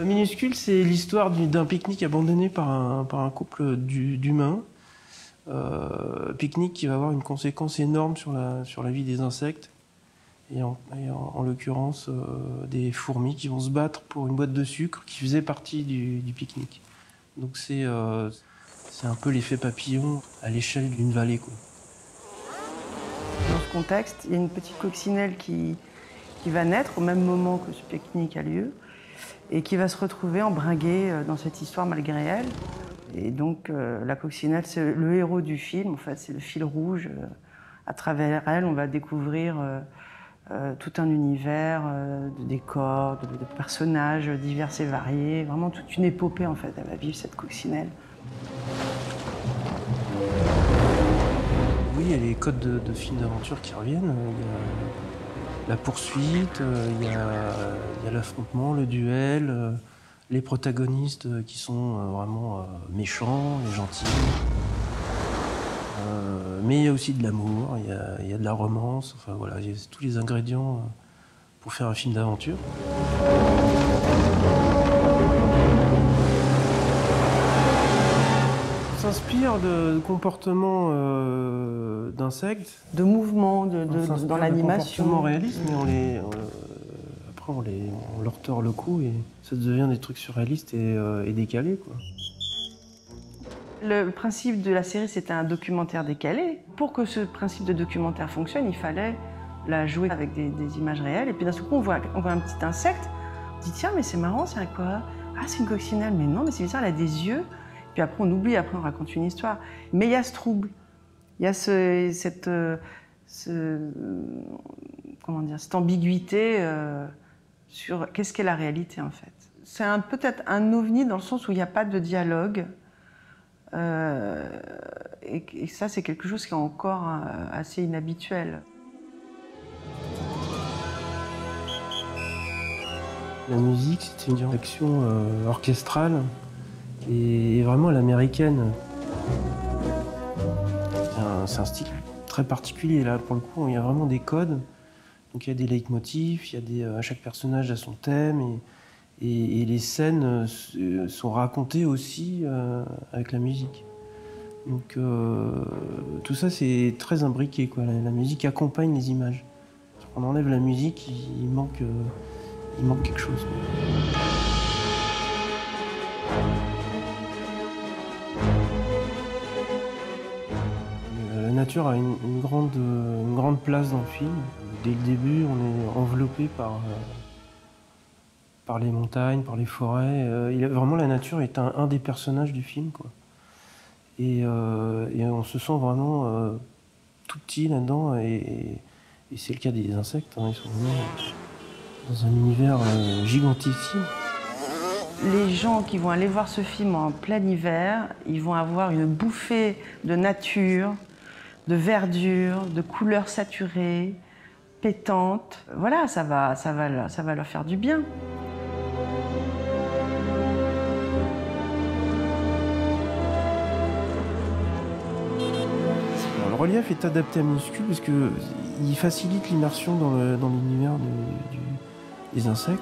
Minuscule, c'est l'histoire d'un pique-nique abandonné par un couple d'humains. Pique-nique qui va avoir une conséquence énorme sur la vie des insectes. Et en l'occurrence, des fourmis qui vont se battre pour une boîte de sucre qui faisait partie du pique-nique. Donc c'est un peu l'effet papillon à l'échelle d'une vallée, quoi. Dans ce contexte, il y a une petite coccinelle qui va naître au même moment que ce pique-nique a lieu et qui va se retrouver embringuée dans cette histoire malgré elle. Et donc la coccinelle, c'est le héros du film, en fait, c'est le fil rouge. À travers elle, on va découvrir tout un univers de décors, de personnages divers et variés. Vraiment toute une épopée, en fait, elle va vivre cette coccinelle. Oui, il y a les codes de films d'aventure qui reviennent. Il y a la poursuite, il y a l'affrontement, le duel, les protagonistes qui sont vraiment méchants et gentils. Mais il y a aussi de l'amour, il y a de la romance, enfin voilà, il y a tous les ingrédients pour faire un film d'aventure. On s'inspire de comportements d'insectes. De mouvements, dans l'animation. Comportements réalistes, mais après on leur tord le cou et ça devient des trucs surréalistes et décalés, quoi. Le principe de la série, c'était un documentaire décalé. Pour que ce principe de documentaire fonctionne, il fallait la jouer avec des images réelles. Et puis d'un seul coup, on voit un petit insecte. On dit, tiens, mais c'est marrant, c'est un quoi? Ah, c'est une coccinelle. Mais non, mais c'est bizarre, elle a des yeux. Puis après, on oublie, après, on raconte une histoire. Mais il y a ce trouble. Il y a cette ambiguïté sur qu'est-ce qu'est la réalité, en fait. C'est peut-être un ovni dans le sens où il n'y a pas de dialogue. Et ça, c'est quelque chose qui est encore assez inhabituel. La musique, c'est une direction orchestrale et vraiment à l'américaine. C'est un style très particulier, là, pour le coup, il y a vraiment des codes. Donc il y a des leitmotifs, à chaque personnage a son thème, et les scènes sont racontées aussi avec la musique. Donc tout ça, c'est très imbriqué, quoi. La musique accompagne les images. Quand on enlève la musique, il manque quelque chose, quoi. La nature a une grande place dans le film. Dès le début, on est enveloppé par les montagnes, par les forêts. Vraiment, la nature est un des personnages du film, quoi. Et on se sent vraiment tout petit là-dedans. Et c'est le cas des insectes, hein. Ils sont vraiment dans un univers gigantissime. Les gens qui vont aller voir ce film en plein hiver, ils vont avoir une bouffée de nature, de verdure, de couleurs saturées, pétantes. Voilà, ça va leur faire du bien. Alors, le relief est adapté à Minuscule parce qu'il facilite l'immersion dans l'univers des insectes.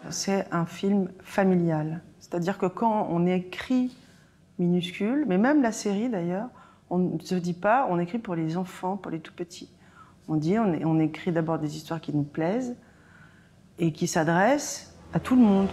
C'est un film familial. C'est-à-dire que quand on écrit Minuscule, mais même la série d'ailleurs, on ne se dit pas, on écrit pour les enfants, pour les tout petits. On écrit d'abord des histoires qui nous plaisent et qui s'adressent à tout le monde.